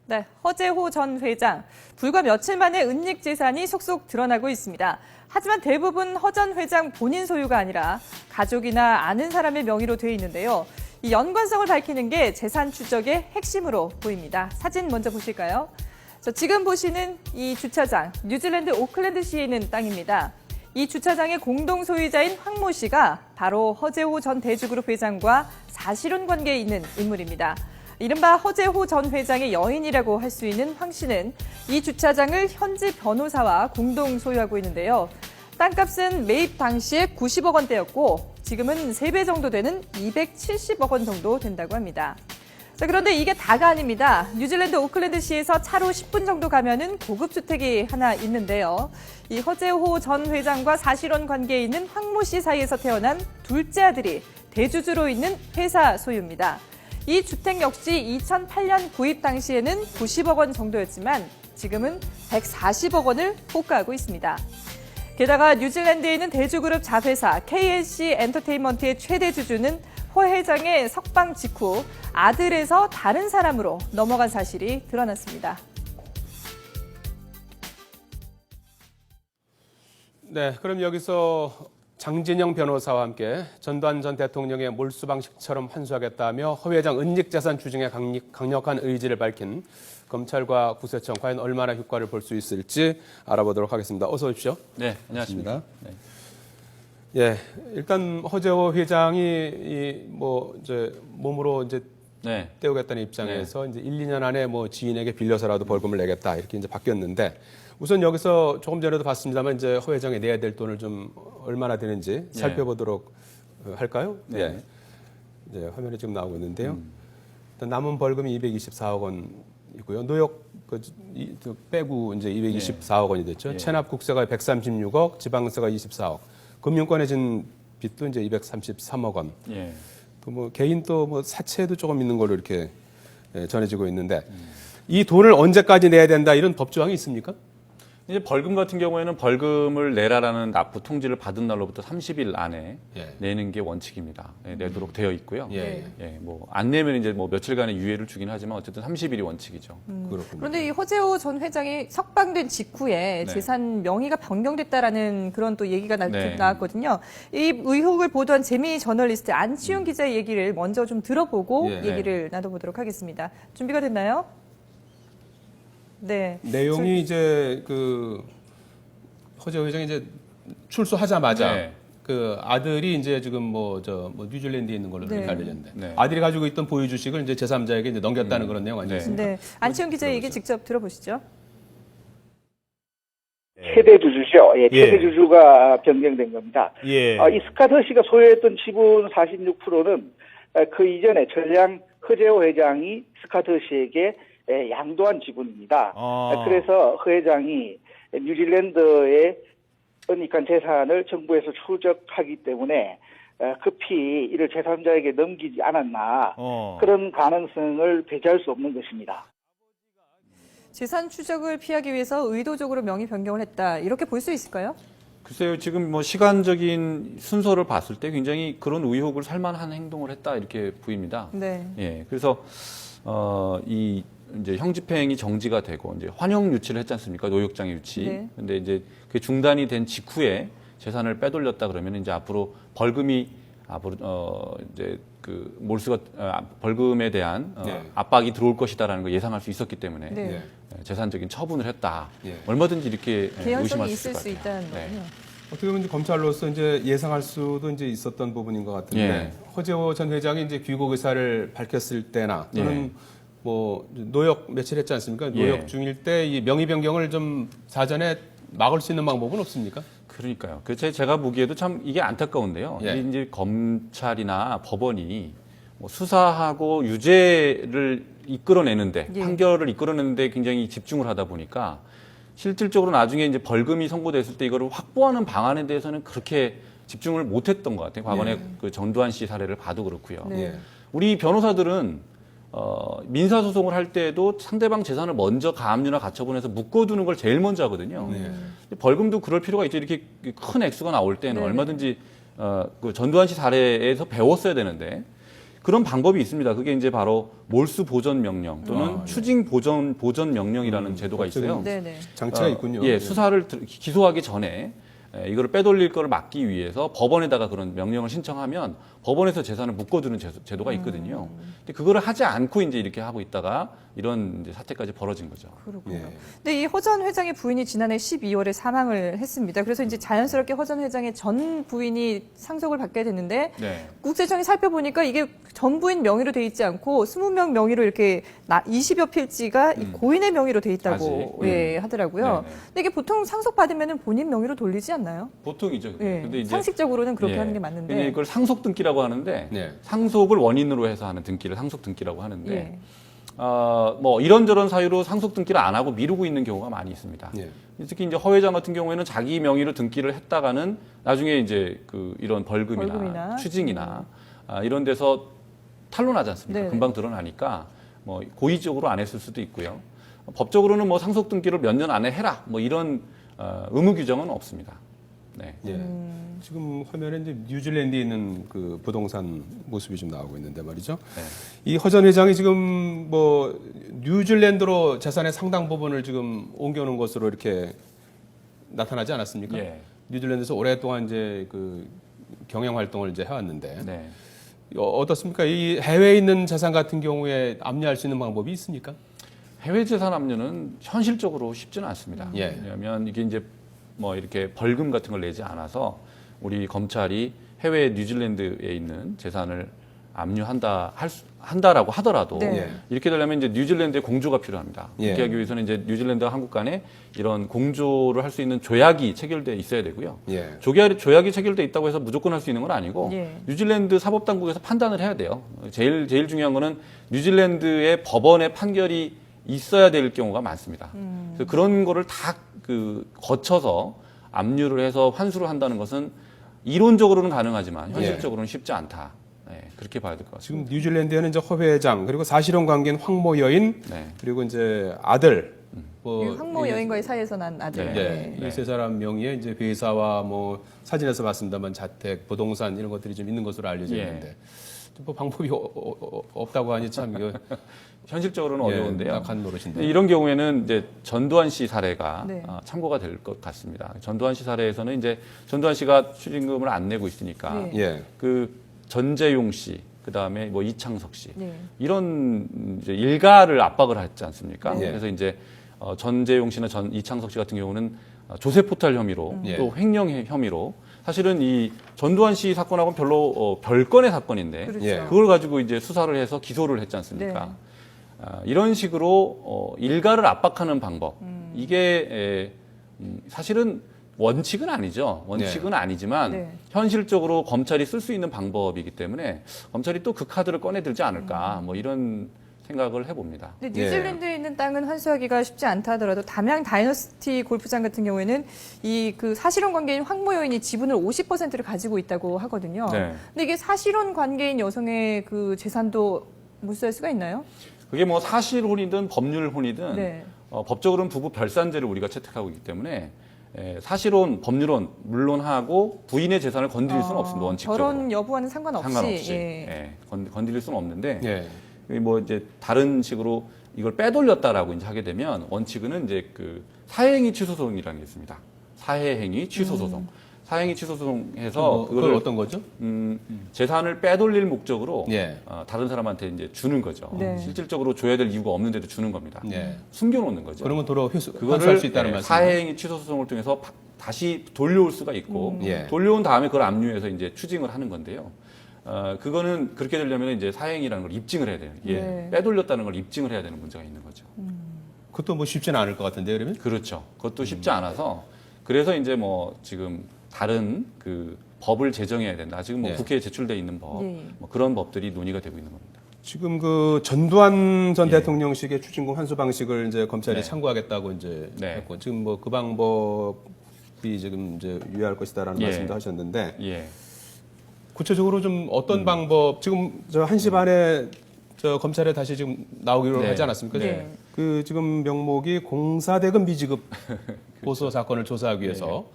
네, 허재호 전 회장. 불과 며칠 만에 은닉 재산이 속속 드러나고 있습니다. 하지만 대부분 허 전 회장 본인 소유가 아니라 가족이나 아는 사람의 명의로 돼 있는데요. 이 연관성을 밝히는 게 재산 추적의 핵심으로 보입니다. 사진 먼저 보실까요? 지금 보시는 이 주차장, 뉴질랜드 오클랜드시에 있는 땅입니다. 이 주차장의 공동 소유자인 황 모 씨가 바로 허재호 전 대주그룹 회장과 사실혼 관계에 있는 인물입니다. 이른바 허재호 전 회장의 여인이라고 할 수 있는 황 씨는 이 주차장을 현지 변호사와 공동 소유하고 있는데요. 땅값은 매입 당시에 90억 원대였고 지금은 3배 정도 되는 270억 원 정도 된다고 합니다. 그런데 이게 다가 아닙니다. 뉴질랜드 오클랜드시에서 차로 10분 정도 가면은 고급 주택이 하나 있는데요. 이 허재호 전 회장과 사실혼 관계에 있는 황 모 씨 사이에서 태어난 둘째 아들이 대주주로 있는 회사 소유입니다. 이 주택 역시 2008년 구입 당시에는 90억 원 정도였지만 지금은 140억 원을 호가하고 있습니다. 게다가 뉴질랜드에 있는 대주그룹 자회사 KLC 엔터테인먼트의 최대 주주는 허 회장의 석방 직후 아들에서 다른 사람으로 넘어간 사실이 드러났습니다. 네, 그럼 여기서 장진영 변호사와 함께 전두환 전 대통령의 몰수 방식처럼 환수하겠다며 허 회장 은닉 재산 추징에 강력한 의지를 밝힌 검찰과 구세청 과연 얼마나 효과를 볼 수 있을지 알아보도록 하겠습니다. 어서 오십시오. 네, 안녕하십니까. 네. 예, 일단 허재호 회장이 이제 몸으로 이제 네. 떼우겠다는 입장에서 이제 1, 2년 안에 지인에게 빌려서라도 벌금을 내겠다 이렇게 이제 바뀌었는데 우선 여기서 조금 전에도 봤습니다만 이제 허 회장이 내야 될 돈을 좀 얼마나 되는지 살펴보도록 할까요? 네. 예. 이제 화면에 지금 나오고 있는데요. 일단 남은 벌금이 224억 원이고요. 노역 빼고 이제 224억 원이 됐죠. 체납 국세가 136억, 지방세가 24억. 금융권에 진 빚도 이제 233억 원. 예. 또 개인 또 사채도 조금 있는 걸로 이렇게 전해지고 있는데 이 돈을 언제까지 내야 된다 이런 법조항이 있습니까? 이제 벌금 같은 경우에는 벌금을 내라라는 납부 통지를 받은 날로부터 30일 안에 내는 게 원칙입니다. 내도록 되어 있고요. 안 내면 이제 며칠간의 유예를 주긴 하지만 어쨌든 30일이 원칙이죠. 그렇군요. 그런데 이 허재호 전 회장이 석방된 직후에 재산 명의가 변경됐다라는 그런 또 얘기가 나왔거든요. 이 의혹을 보도한 재미 저널리스트 안치훈 기자의 얘기를 먼저 좀 들어보고 얘기를 나눠보도록 하겠습니다. 준비가 됐나요? 네. 내용이 이제 허재호 회장이 이제 출소하자마자 그 아들이 이제 지금 뉴질랜드에 있는 걸로 이렇게 알려졌는데 아들이 가지고 있던 보유 주식을 이제 제3자에게 이제 넘겼다는 그런 내용 아니겠습니까? 네. 안치훈 기자의 얘기 직접 들어보시죠. 최대 주주죠. 최대 주주가 변경된 겁니다. 이 스카터 씨가 소유했던 지분 46%는 그 이전에 전량 허재호 회장이 스카터 씨에게 양도한 지분입니다. 그래서 허 회장이 뉴질랜드의 은닉한 재산을 정부에서 추적하기 때문에 급히 이를 제3자에게 넘기지 않았나 그런 가능성을 배제할 수 없는 것입니다. 재산 추적을 피하기 위해서 의도적으로 명의 변경을 했다. 이렇게 볼 수 있을까요? 글쎄요, 지금 시간적인 순서를 봤을 때 굉장히 그런 의혹을 살만한 행동을 했다 이렇게 보입니다. 네. 예, 그래서 이제 형집행이 정지가 되고 이제 환영 유치를 했지 않습니까? 노역장의 유치. 근데 이제 그 중단이 된 직후에 재산을 빼돌렸다 그러면 이제 앞으로 벌금이 이제 그 몰수가 벌금에 대한 압박이 들어올 것이다라는 걸 예상할 수 있었기 때문에 재산적인 처분을 했다. 얼마든지 이렇게 개연성이 의심할 수 있을 있을 수 것 같아요. 있다는 거군요. 어떻게 보면 검찰로서 이제 예상할 수도 이제 있었던 부분인 것 같은데 허재호 전 회장이 이제 귀국 의사를 밝혔을 때나 또는 노역 며칠 했지 않습니까? 노역 중일 때 이 명의 변경을 좀 사전에 막을 수 있는 방법은 없습니까? 그러니까요. 제가 보기에도 참 이게 안타까운데요. 이제 검찰이나 법원이 수사하고 유죄를 이끌어내는데 판결을 이끌어내는데 굉장히 집중을 하다 보니까 실질적으로 나중에 이제 벌금이 선고됐을 때 이거를 확보하는 방안에 대해서는 그렇게 집중을 못했던 것 같아요. 과거에 그 전두환 씨 사례를 봐도 그렇고요. 우리 변호사들은 민사소송을 할 때도 상대방 재산을 먼저 가압류나 가처분해서 묶어두는 걸 제일 먼저 하거든요. 벌금도 그럴 필요가 있죠. 이렇게 큰 액수가 나올 때는 얼마든지 그 전두환 씨 사례에서 배웠어야 되는데 그런 방법이 있습니다. 그게 이제 바로 몰수 보전 명령 또는 추징 보전 명령이라는 제도가 있어요. 네네. 장치가 있군요. 예, 수사를 기소하기 전에 이거를 빼돌릴 거를 막기 위해서 법원에다가 그런 명령을 신청하면 법원에서 재산을 묶어두는 제도가 있거든요. 근데 그거를 하지 않고 이제 이렇게 하고 있다가 이런 이제 사태까지 벌어진 거죠. 그렇군요. 예. 근데 이 허 전 회장의 부인이 지난해 12월에 사망을 했습니다. 그래서 이제 자연스럽게 허 전 회장의 전 부인이 상속을 받게 됐는데 네. 국세청이 살펴보니까 이게 전 부인 명의로 돼 있지 않고 20명 명의로 이렇게 20여 필지가 이 고인의 명의로 돼 있다고 아직? 예, 하더라고요. 네네. 근데 이게 보통 상속 받으면 본인 명의로 돌리지 않나요? 보통이죠. 예. 근데 이제 상식적으로는 그렇게 예. 하는 게 근데 맞는데. 이걸 상속 등기라고 하는데 네. 상속을 원인으로 해서 하는 등기를 상속 등기라고 하는데 예. 뭐 이런저런 사유로 상속 등기를 안 하고 미루고 있는 경우가 많이 있습니다. 예. 특히 이제 허 회장 같은 경우에는 자기 명의로 등기를 했다가는 나중에 이제 그 이런 벌금이나 추징이나 이런 데서 탄로나지 않습니까? 네네. 금방 드러나니까 뭐 고의적으로 안 했을 수도 있고요. 법적으로는 뭐 상속 등기를 몇 년 안에 해라 뭐 이런 의무 규정은 없습니다. 네. 예. 지금 화면에 이제 뉴질랜드에 있는 그 부동산 모습이 좀 나오고 있는데 말이죠. 네. 이 허 전 회장이 지금 뭐 뉴질랜드로 재산의 상당 부분을 지금 옮겨놓은 것으로 이렇게 나타나지 않았습니까? 예. 뉴질랜드에서 오랫동안 이제 그 경영 활동을 이제 해왔는데 네. 어떻습니까? 이 해외에 있는 재산 같은 경우에 압류할 수 있는 방법이 있습니까? 해외 재산 압류는 현실적으로 쉽지는 않습니다. 예. 왜냐하면 이게 이제 뭐 이렇게 벌금 같은 걸 내지 않아서 우리 검찰이 해외 뉴질랜드에 있는 재산을 한다라고 하더라도 네. 이렇게 되려면 이제 뉴질랜드의 공조가 필요합니다. 예. 그렇게 하기 위해서는 이제 뉴질랜드와 한국 간에 이런 공조를 할 수 있는 조약이 체결돼 있어야 되고요. 예. 조약이 체결돼 있다고 해서 무조건 할 수 있는 건 아니고 예. 뉴질랜드 사법당국에서 판단을 해야 돼요. 제일 중요한 거는 뉴질랜드의 법원의 판결이 있어야 될 경우가 많습니다. 그래서 그런 거를 다 거쳐서 압류를 해서 환수를 한다는 것은 이론적으로는 가능하지만 현실적으로는 쉽지 않다. 네, 그렇게 봐야 될 것 같습니다. 지금 뉴질랜드에는 이제 허 회장 그리고 사실혼 관계인 황모 여인 네. 그리고 이제 아들 뭐 이 황모 여인과의 사이에서 난 아들. 네. 이 세 사람 명의의 이제 회사와 뭐 사진에서 봤습니다만 자택, 부동산 이런 것들이 좀 있는 것으로 알려져 예. 있는데 뭐 방법이 없다고 하니 참 이거 현실적으로는 어려운데요. 약한 노릇인데. 이런 경우에는 이제 전두환 씨 사례가 네. 참고가 될 것 같습니다. 전두환 씨 사례에서는 이제 전두환 씨가 추징금을 안 내고 있으니까 네. 예. 그 전재용 씨, 그 다음에 뭐 이창석 씨 네. 이런 이제 일가를 압박을 했지 않습니까? 네. 그래서 이제 전재용 씨나 이창석 씨 같은 경우는 조세 포탈 혐의로 예. 또 횡령 혐의로 사실은 이 전두환 씨 사건하고는 별로 별건의 사건인데 그렇죠. 예. 그걸 가지고 이제 수사를 해서 기소를 했지 않습니까? 네. 이런 식으로 일가를 압박하는 방법 이게 사실은 원칙은 아니죠. 원칙은 아니지만 네. 현실적으로 검찰이 쓸 수 있는 방법이기 때문에 검찰이 또 그 카드를 꺼내들지 않을까 뭐 이런 생각을 해봅니다. 근데 뉴질랜드에 있는 땅은 환수하기가 쉽지 않다 하더라도 담양 다이너스티 골프장 같은 경우에는 이 그 사실혼 관계인 황모 여인이 지분을 50%를 가지고 있다고 하거든요. 네. 근데 이게 사실혼 관계인 여성의 그 재산도 몰수할 수가 있나요? 그게 뭐 사실혼이든 법률혼이든 네. 법적으로는 부부 별산제를 우리가 채택하고 있기 때문에 사실혼, 법률혼 물론 하고 부인의 재산을 건드릴 수는 없습니다. 원칙적으로. 결혼 여부와는 상관없이. 예. 예, 건드릴 수는 없는데 예. 뭐 이제 다른 식으로 이걸 빼돌렸다라고 이제 하게 되면 원칙은 이제 그 사회행위 취소소송이라는 게 있습니다. 사회행위 취소소송. 사회행위 취소소송해서 그걸 어떤 거죠? 재산을 빼돌릴 목적으로 예. 다른 사람한테 이제 주는 거죠. 네. 실질적으로 줘야 될 이유가 없는데도 주는 겁니다. 예. 숨겨놓는 거죠. 그러면 도로 환수할 그거를 수 있다는 말씀. 사회행위 취소소송을 통해서 다시 돌려올 수가 있고 예. 돌려온 다음에 그걸 압류해서 이제 추징을 하는 건데요. 그거는 그렇게 되려면 이제 사회행위라는 걸 입증을 해야 돼요. 예. 네. 빼돌렸다는 걸 입증을 해야 되는 문제가 있는 거죠. 그것도 뭐 쉽지는 않을 것 같은데 그러면? 그렇죠. 그것도 쉽지 않아서 그래서 이제 뭐 지금 다른 그 법을 제정해야 된다. 지금 뭐 예. 국회에 제출돼 있는 법, 예. 뭐 그런 법들이 논의가 되고 있는 겁니다. 지금 그 전두환 전 예. 대통령식의 추징금 환수 방식을 이제 검찰이 네. 참고하겠다고 이제 네. 했고 지금 뭐 그 방법이 지금 이제 유효할 것이다라는 예. 말씀도 하셨는데 예. 구체적으로 좀 어떤 방법 지금 저 1시 반에 저 검찰에 다시 지금 나오기로 네. 하지 않았습니까? 네. 그 지금 명목이 공사대금 비지급 고소 사건을 조사하기 위해서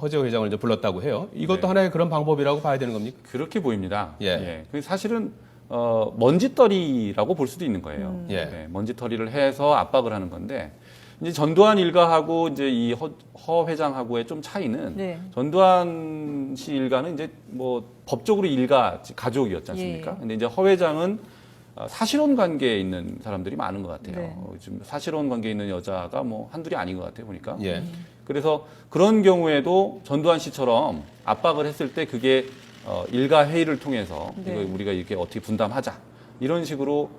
허재호 회장을 이제 불렀다고 해요. 이것도 네. 하나의 그런 방법이라고 봐야 되는 겁니까? 그렇게 보입니다. 예. 그 사실은 먼지떨이라고 볼 수도 있는 거예요. 예. 네, 먼지떨이를 해서 압박을 하는 건데 이제 전두환 일가하고 이제 이 허 회장하고의 좀 차이는 네. 전두환 씨 일가는 이제 뭐 법적으로 일가 가족이었지 않습니까? 예. 근데 이제 허 회장은 사실혼 관계에 있는 사람들이 많은 것 같아요. 네. 지금 사실혼 관계에 있는 여자가 뭐 한둘이 아닌 것 같아요, 보니까. 예. 그래서 그런 경우에도 전두환 씨처럼 압박을 했을 때 그게 일가 회의를 통해서 네. 이거 우리가 이렇게 어떻게 분담하자 이런 식으로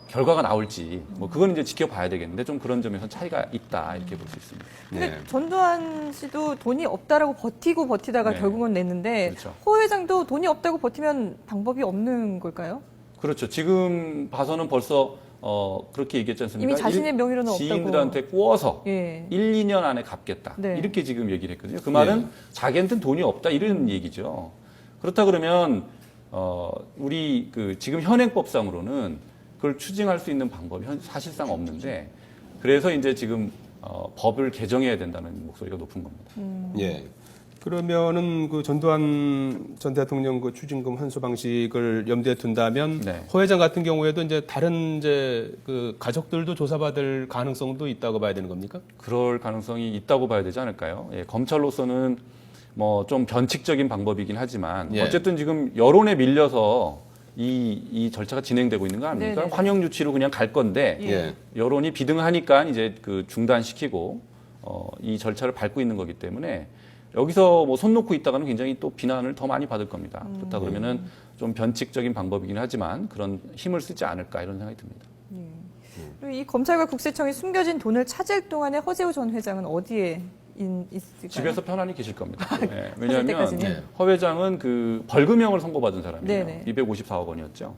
결과가 나올지 뭐 그건 이제 지켜봐야 되겠는데 좀 그런 점에서 차이가 있다 이렇게 볼 수 있습니다. 근데 네. 전두환 씨도 돈이 없다라고 버티다가 네. 결국은 냈는데 그렇죠. 허 회장도 돈이 없다고 버티면 방법이 없는 걸까요? 그렇죠. 지금 봐서는 벌써 그렇게 얘기했지 않습니까? 이미 자신의 명의로는 없다고. 지인들한테 꾸어서 예. 1, 2년 안에 갚겠다. 네. 이렇게 지금 얘기를 했거든요. 그 말은 예. 자기한테는 돈이 없다 이런 얘기죠. 그렇다 그러면 우리 지금 현행법상으로는 그걸 추징할 수 있는 방법이 사실상 없는데 그래서 이제 지금 법을 개정해야 된다는 목소리가 높은 겁니다. 예. 그러면은 그 전두환 전 대통령 그 추징금 환수 방식을 염두에 둔다면 네. 허 회장 같은 경우에도 이제 다른 이제 그 가족들도 조사받을 가능성도 있다고 봐야 되는 겁니까? 그럴 가능성이 있다고 봐야 되지 않을까요? 예, 검찰로서는 뭐 좀 변칙적인 방법이긴 하지만 예. 어쨌든 지금 여론에 밀려서 이 절차가 진행되고 있는 거 아닙니까? 네네. 환영 유치로 그냥 갈 건데 예. 여론이 비등하니까 이제 중단시키고 이 절차를 밟고 있는 거기 때문에 여기서 뭐 손 놓고 있다가는 굉장히 또 비난을 더 많이 받을 겁니다. 그렇다 그러면은 좀 변칙적인 방법이긴 하지만 그런 힘을 쓰지 않을까 이런 생각이 듭니다. 그리고 이 검찰과 국세청이 숨겨진 돈을 찾을 동안에 허재호 전 회장은 어디에 있을까요? 집에서 편안히 계실 겁니다. 네, 찾을 왜냐하면 때까지는? 허 회장은 그 벌금형을 선고받은 사람이에요. 네네. 254억 원이었죠.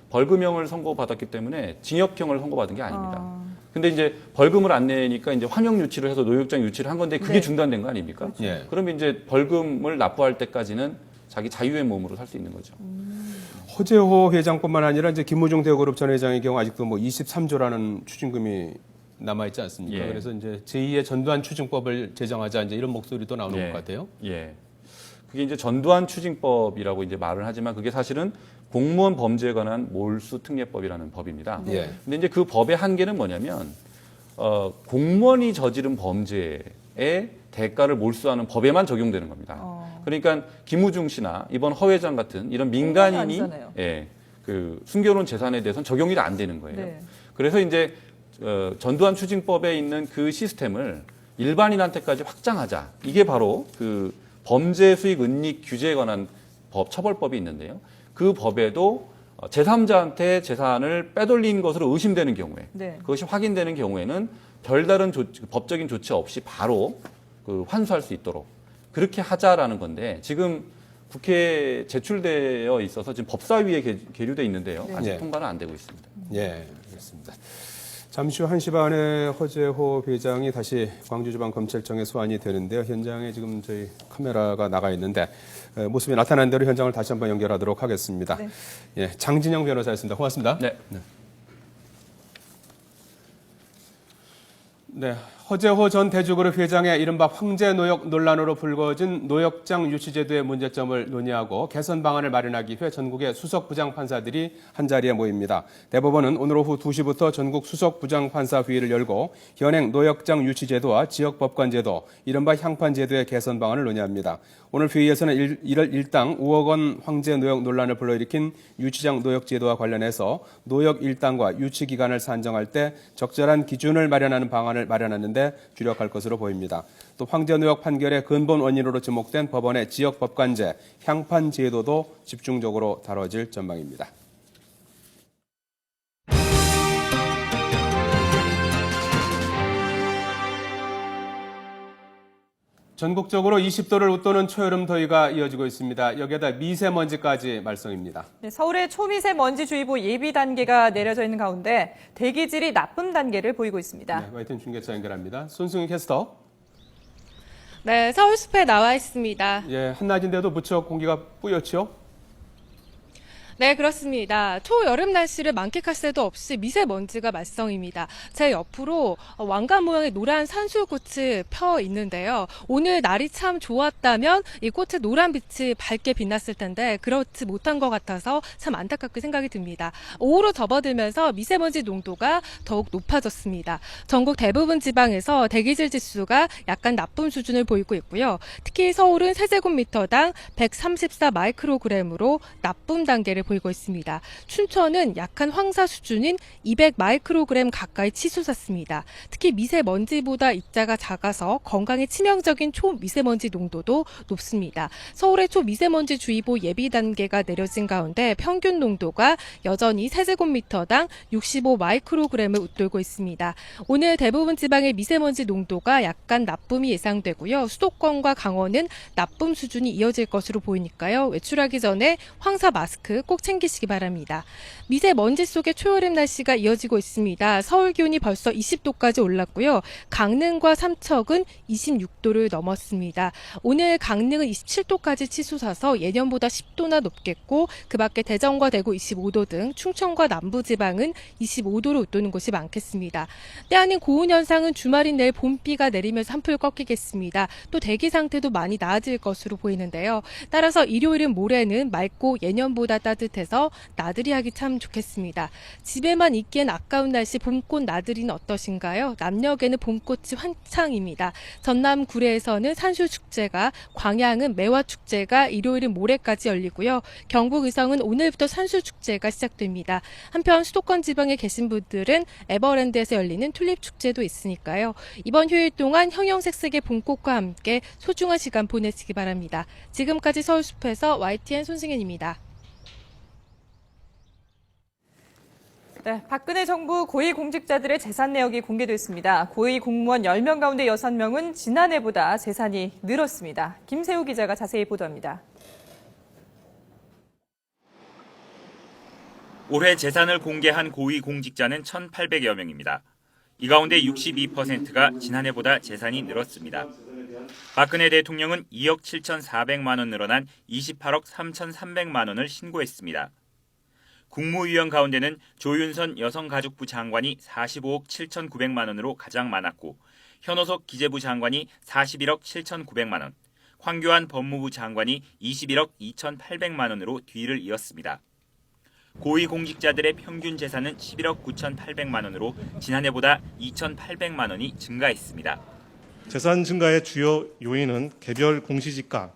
벌금형을 선고받았기 때문에 징역형을 선고받은 게 아닙니다. 근데 이제 벌금을 안 내니까 이제 환영 유치를 해서 노역장 유치를 한 건데 그게 네. 중단된 거 아닙니까? 예. 그러면 이제 벌금을 납부할 때까지는 자기 자유의 몸으로 살 수 있는 거죠. 허재호 회장뿐만 아니라 이제 김무중 대우그룹 전 회장의 경우 아직도 뭐 23조라는 추징금이 남아 있지 않습니까? 예. 그래서 이제 제2의 전두환 추징법을 제정하자 이제 이런 목소리도 나오는 예. 것 같아요. 예. 그게 이제 전두환 추징법이라고 이제 말을 하지만 그게 사실은 공무원 범죄에 관한 몰수 특례법이라는 법입니다. 예. 근데 이제 그 법의 한계는 뭐냐면 공무원이 저지른 범죄의 대가를 몰수하는 법에만 적용되는 겁니다. 그러니까 김우중 씨나 이번 허 회장 같은 이런 민간인이 아니잖아요. 예, 그 숨겨놓은 재산에 대해서는 적용이 안 되는 거예요. 네. 그래서 이제 전두환 추징법에 있는 그 시스템을 일반인한테까지 확장하자. 이게 바로 그 범죄 수익 은닉 규제에 관한 처벌법이 있는데요. 그 법에도 제3자한테 재산을 빼돌린 것으로 의심되는 경우에 네. 그것이 확인되는 경우에는 별다른 법적인 조치 없이 바로 환수할 수 있도록 그렇게 하자라는 건데 지금 국회에 제출되어 있어서 지금 법사위에 계류돼 있는데요. 아직 네. 통과는 안 되고 있습니다. 예, 그렇습니다. 잠시 후 1시 반에 허재호 회장이 다시 광주지방검찰청에 소환이 되는데요. 현장에 지금 저희 카메라가 나가 있는데 모습이 나타난 대로 현장을 다시 한번 연결하도록 하겠습니다. 네. 예, 장진영 변호사였습니다. 고맙습니다. 네. 네, 허재호 전 대주그룹 회장의 이른바 황제 노역 논란으로 불거진 노역장 유치제도의 문제점을 논의하고 개선 방안을 마련하기 위해 전국의 수석 부장 판사들이 한자리에 모입니다. 대법원은 오늘 오후 2시부터 전국 수석 부장 판사 회의를 열고 현행 노역장 유치제도와 지역법관제도, 이른바 향판제도의 개선 방안을 논의합니다. 오늘 회의에서는 이를 일당 5억 원 황제 노역 논란을 불러일으킨 유치장 노역제도와 관련해서 노역 일당과 유치 기간을 산정할 때 적절한 기준을 마련하는 방안을 마련하는데 주력할 것으로 보입니다. 또 황제 노역 판결의 근본 원인으로 지목된 법원의 지역법관제, 향판제도도 집중적으로 다뤄질 전망입니다. 전국적으로 20도를 웃도는 초여름 더위가 이어지고 있습니다. 여기에다 미세먼지까지 말썽입니다. 네, 서울의 초미세먼지주의보 예비 단계가 내려져 있는 가운데 대기질이 나쁨 단계를 보이고 있습니다. 네, YTN 중계차 연결합니다. 손승희 캐스터. 네, 서울숲에 나와 있습니다. 예, 한낮인데도 무척 공기가 뿌옇죠? 네, 그렇습니다. 초여름 날씨를 만끽할 새도 없이 미세먼지가 말썽입니다. 제 옆으로 왕관 모양의 노란 산수꽃이 펴 있는데요. 오늘 날이 참 좋았다면 이 꽃의 노란 빛이 밝게 빛났을 텐데 그렇지 못한 것 같아서 참 안타깝게 생각이 듭니다. 오후로 접어들면서 미세먼지 농도가 더욱 높아졌습니다. 전국 대부분 지방에서 대기질 지수가 약간 나쁨 수준을 보이고 있고요. 특히 서울은 세제곱미터당 134 마이크로그램으로 나쁨 단계를 보이고 있습니다. 춘천은 약한 황사 수준인 200 마이크로그램 가까이 치솟았습니다. 특히 미세먼지보다 입자가 작아서 건강에 치명적인 초미세먼지 농도도 높습니다. 서울의 초미세먼지 주의보 예비 단계가 내려진 가운데 평균 농도가 여전히 세제곱미터당 65 마이크로그램을 웃돌고 있습니다. 오늘 대부분 지방의 미세먼지 농도가 약간 나쁨이 예상되고요. 수도권과 강원은 나쁨 수준이 이어질 것으로 보이니까요. 외출하기 전에 황사 마스크 꼭 챙기시기 바랍니다. 미세먼지 속의 초여름 날씨가 이어지고 있습니다. 서울 기온이 벌써 20도까지 올랐고요. 강릉과 삼척은 26도를 넘었습니다. 오늘 강릉은 27도까지 치솟아서 예년보다 10도나 높겠고 그 밖에 대전과 대구 25도 등 충청과 남부지방은 25도를 웃도는 곳이 많겠습니다. 때 아닌 고온 현상은 주말인 내일 봄비가 내리면서 한풀 꺾이겠습니다. 또 대기 상태도 많이 나아질 것으로 보이는데요. 따라서 일요일은 모레는 맑고 예년보다 따뜻해서 나들이 하기 참 좋겠습니다. 집에만 있기엔 아까운 날씨 봄꽃 나들이는 어떠신가요? 남녘에는 봄꽃이 한창입니다. 전남 구례에서는 산수축제가, 광양은 매화축제가 일요일은 모레까지 열리고요. 경북 의성은 오늘부터 산수축제가 시작됩니다. 한편 수도권 지방에 계신 분들은 에버랜드에서 열리는 튤립축제도 있으니까요. 이번 휴일 동안 형형색색의 봄꽃과 함께 소중한 시간 보내시기 바랍니다. 지금까지 서울숲에서 YTN 손승현입니다. 네, 박근혜 정부 고위공직자들의 재산 내역이 공개됐습니다. 고위 공무원 10명 가운데 6명은 지난해보다 재산이 늘었습니다. 김세우 기자가 자세히 보도합니다. 올해 재산을 공개한 고위공직자는 1,800여 명입니다. 이 가운데 62%가 지난해보다 재산이 늘었습니다. 박근혜 대통령은 2억 7,400만 원 늘어난 28억 3,300만 원을 신고했습니다. 국무위원 가운데는 조윤선 여성가족부 장관이 45억 7,900만 원으로 가장 많았고 현호석 기재부 장관이 41억 7,900만 원, 황교안 법무부 장관이 21억 2,800만 원으로 뒤를 이었습니다. 고위공직자들의 평균 재산은 11억 9,800만 원으로 지난해보다 2,800만 원이 증가했습니다. 재산 증가의 주요 요인은 개별 공시지가,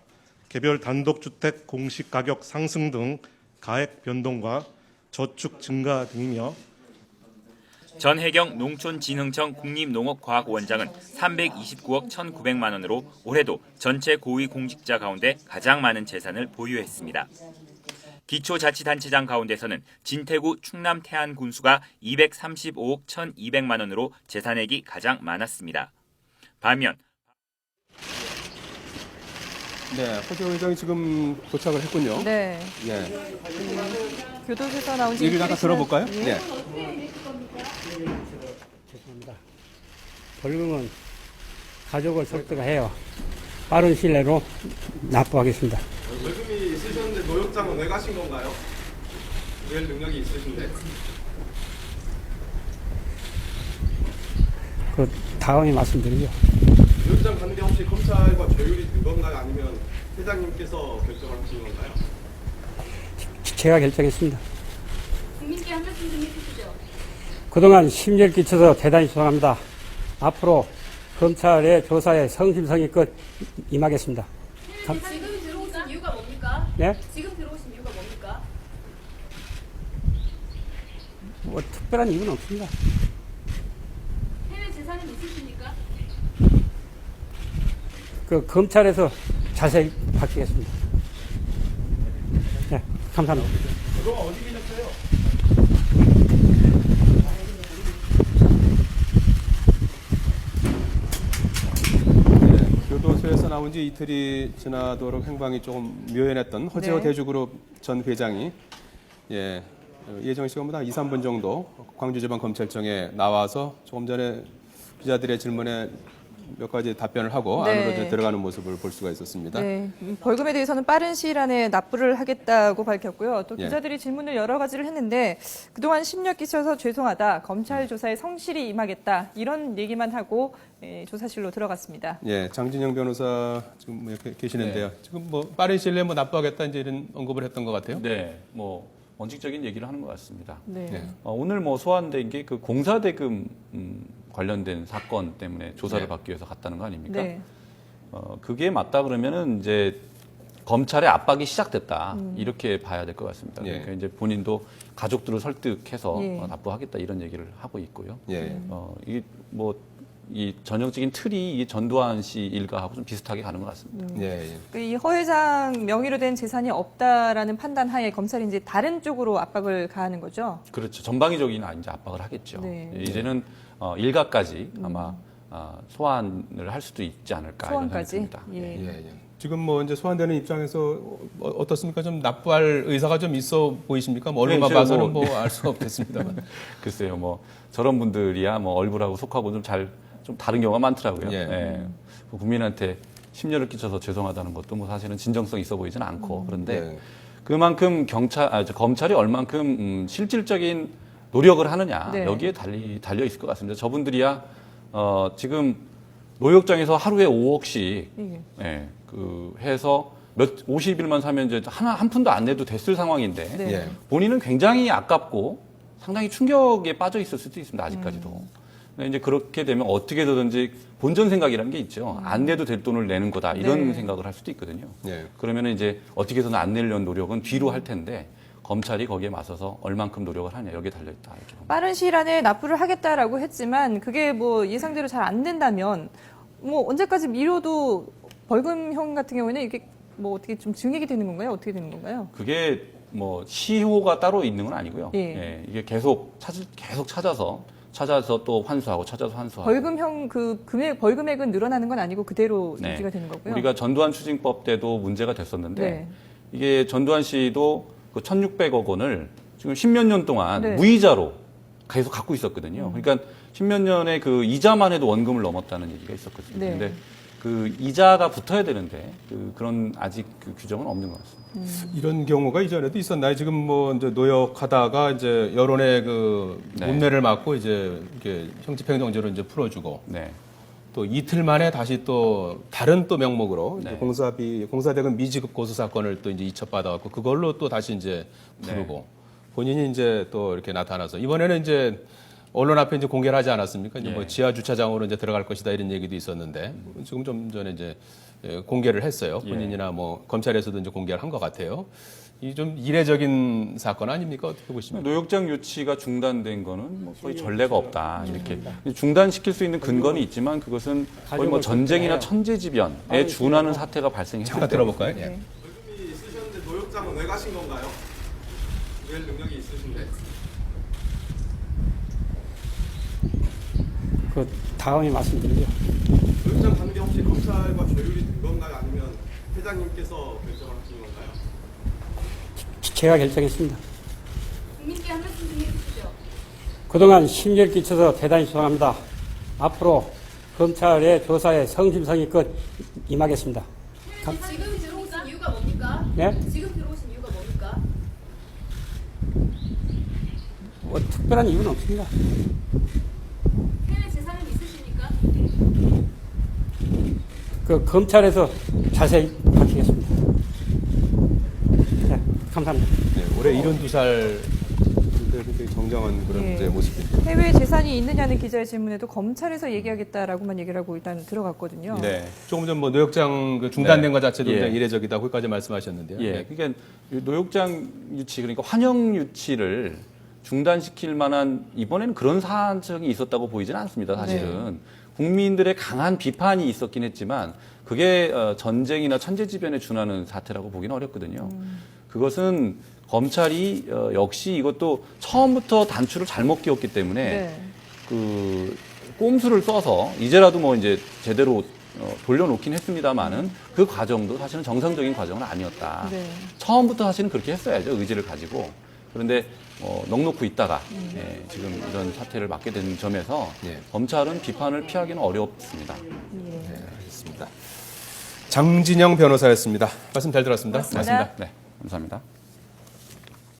개별 단독주택 공시가격 상승 등 가액 변동과 저축 증가 등이며 전혜경 농촌진흥청 국립농업과학원장은 329억 1,900만 원으로 올해도 전체 고위공직자 가운데 가장 많은 재산을 보유했습니다. 기초자치단체장 가운데서는 진태구 충남 태안 군수가 235억 1,200만 원으로 재산액이 가장 많았습니다. 반면 네, 허재 의장이 지금 도착을 했군요. 네. 예. 교도소에서 나온 지 얘기를 잠깐 들어볼까요? 네. 죄송합니다. 벌금은 가족을 설득해요. 빠른 시일 내로 납부하겠습니다. 벌금이 있으셨는데 노역장은 왜 가신 건가요? 낼 능력이 있으신데. 그 다음에 말씀드리죠. 노역장 가는 게 혹시 검찰과 조율이 된 건가요? 아니면 회장님께서 결정을 하신 건가요? 제가 결정했습니다. 국민께 한 말씀 좀 해주시죠. 그동안 심려를 끼쳐서 대단히 죄송합니다. 앞으로 검찰의 조사에 성심성의껏 임하겠습니다. 지금 들어오신 이유가 뭡니까? 네? 지금 들어오신 이유가 뭡니까? 뭐 특별한 이유는 없습니다. 해외 재산은 있으십니까? 그 검찰에서 자세히 밝히겠습니다. 네, 감사합니다. 그동안 어디 계셨어요? 교도소에서 나온 지 이틀이 지나도록 행방이 조금 묘연했던 허재호 네. 대주그룹 전 회장이 예정 시간보다 2, 3분 정도 광주지방검찰청에 나와서 조금 전에 기자들의 질문에 몇 가지 답변을 하고 네. 안으로 이제 들어가는 모습을 볼 수가 있었습니다. 네, 벌금에 대해서는 빠른 시일 안에 납부를 하겠다고 밝혔고요. 또 예. 기자들이 질문을 여러 가지를 했는데 그동안 심려 끼쳐서 죄송하다, 검찰 조사에 성실히 임하겠다 이런 얘기만 하고 조사실로 들어갔습니다. 예, 장진영 변호사 지금 뭐 이렇게 계시는데요. 지금 뭐 빠른 시일 내에 뭐 납부하겠다 이제 이런 언급을 했던 것 같아요. 네, 뭐 원칙적인 얘기를 하는 것 같습니다. 네. 네. 오늘 뭐 소환된 게 그 공사대금 관련된 사건 때문에 조사를 네. 받기 위해서 갔다는 거 아닙니까? 네. 그게 맞다 그러면은 이제 검찰의 압박이 시작됐다 이렇게 봐야 될 것 같습니다. 예. 그러니까 이제 본인도 가족들을 설득해서 예. 납부하겠다 이런 얘기를 하고 있고요. 예. 이게 뭐 이 전형적인 틀이 이 전두환 씨 일가하고 좀 비슷하게 가는 것 같습니다. 예, 예. 이 허 회장 명의로 된 재산이 없다라는 판단 하에 검찰이 이제 다른 쪽으로 압박을 가하는 거죠. 그렇죠. 전방위적인 이제 압박을 하겠죠. 네. 이제는 일가까지 아마 소환을 할 수도 있지 않을까 소환까지. 이런 생각이 듭니다. 예. 예, 예. 지금 뭐 이제 소환되는 입장에서 어떻습니까? 좀 납부할 의사가 좀 있어 보이십니까? 뭐 얼굴만 네, 봐서는 뭐- 뭐 알 수가 없겠습니다만. 글쎄요, 뭐 저런 분들이야 뭐 얼굴하고 속하고 좀 다른 경우가 많더라고요. 예. 예. 국민한테 심려를 끼쳐서 죄송하다는 것도 뭐 사실은 진정성 있어 보이지는 않고 그런데 네. 그만큼 검찰이 얼만큼 실질적인 노력을 하느냐 네. 여기에 달려 있을 것 같습니다. 저분들이야 지금 노역장에서 하루에 5억씩 예. 그 해서 50일만 사면 이제 한 푼도 안 내도 됐을 상황인데 네. 예. 본인은 굉장히 아깝고 상당히 충격에 빠져 있을 수도 있습니다. 아직까지도. 근데 이제 그렇게 되면 어떻게든지 본전 생각이라는 게 있죠. 안 내도 될 돈을 내는 거다 이런 네. 생각을 할 수도 있거든요. 예. 그러면 이제 어떻게 해서는 안 내려는 노력은 뒤로 할 텐데 검찰이 거기에 맞서서 얼만큼 노력을 하냐 여기에 달려 있다 이렇게 봅니다. 빠른 시일 안에 납부를 하겠다라고 했지만 그게 뭐 예상대로 잘 안 된다면 뭐 언제까지 미뤄도 벌금형 같은 경우에는 이게 뭐 어떻게 좀 증액이 되는 건가요? 어떻게 되는 건가요? 그게 뭐 시효가 따로 있는 건 아니고요. 예. 예, 이게 계속 찾아서 또 환수하고 찾아서 환수하고. 벌금형 그 벌금액은 늘어나는 건 아니고 그대로 네. 유지가 되는 거고요. 우리가 전두환 추징법 때도 문제가 됐었는데 네. 이게 전두환 씨도 그 1,600억 원을 지금 10몇 년 동안 네. 무이자로 계속 갖고 있었거든요. 그러니까 10몇 년에 그 이자만 해도 원금을 넘었다는 얘기가 있었거든요. 네. 근데 그 이자가 붙어야 되는데 그런 아직 그 규정은 없는 것 같습니다. 이런 경우가 이전에도 있었나요? 지금 뭐 이제 노역하다가 이제 여론의 그 네. 문매를 맞고 이제 이렇게 형집행정지로 이제 풀어주고 네. 또 이틀 만에 다시 또 다른 또 명목으로 이제 네. 공사대금 미지급 고소 사건을 또 이제 이첩받아갖고 그걸로 또 다시 이제 부르고 본인이 이제 또 이렇게 나타나서 이번에는 이제 언론 앞에 이제 공개를 하지 않았습니까? 이제 뭐 예. 지하 주차장으로 이제 들어갈 것이다 이런 얘기도 있었는데 지금 좀 전에 이제 공개를 했어요. 본인이나 뭐 검찰에서도 이제 공개를 한 것 같아요. 이 좀 이례적인 사건 아닙니까? 어떻게 보십니까? 노역장 유치가 중단된 거는 뭐 거의 전례가 없다 이렇게 중단시킬 수 있는 근거는 있지만 그것은 거의 뭐 전쟁이나 천재지변에 준하는 사태가 발생했기 잠깐 때문에 들어볼까요? 예. 벌금이 있으셨는데 노역장은 왜 가신 건가요? 낼 능력이 있으신데. 그 다음에 말씀드리죠. 노역장 가는 게 혹시 검찰과 조율이 된 건가요? 아니면 회장님께서 결정을 하신 건가요? 제가 결정했습니다. 국민께 한 말씀 좀 해주시죠. 그동안 심려를 끼쳐서 대단히 죄송합니다. 앞으로 검찰의 조사에 성심성의껏 임하겠습니다. 지금 들어오신 이유가 뭡니까? 예? 지금 들어오신 이유가 뭡니까? 뭐 특별한 이유는 없습니다. 해외 재산은 있으십니까? 그 검찰에서 자세히 밝히겠습니다. 네, 감사합니다. 네, 올해 72살 굉장히 정정한 그런 예. 이제 모습입니다. 해외 재산이 있느냐는 기자의 질문에도 검찰에서 얘기하겠다라고만 얘기를 하고 일단 들어갔거든요. 네. 조금 전 뭐 노역장 그 중단된 네. 것 자체도 예. 굉장히 이례적이다. 거기까지 말씀하셨는데요. 예, 네. 그러니까 노역장 유치 그러니까 환영 유치를 중단시킬 만한 이번에는 그런 사안이 있었다고 보이지는 않습니다. 사실은 국민들의 강한 비판이 있었긴 했지만 그게 전쟁이나 천재지변에 준하는 사태라고 보기는 어렵거든요. 그것은 검찰이 역시 이것도 처음부터 단추를 잘못 끼웠기 때문에 네. 그 꼼수를 써서 이제라도 뭐 이제 제대로 돌려놓긴 했습니다만은 그 과정도 사실은 정상적인 과정은 아니었다. 네. 처음부터 사실은 그렇게 했어야죠. 의지를 가지고. 그런데 넉놓고 있다가 지금 이런 사태를 맡게 된 점에서 검찰은 비판을 피하기는 어렵습니다. 네, 알겠습니다. 장진영 변호사였습니다. 말씀 잘 들었습니다. 고맙습니다. 네, 감사합니다.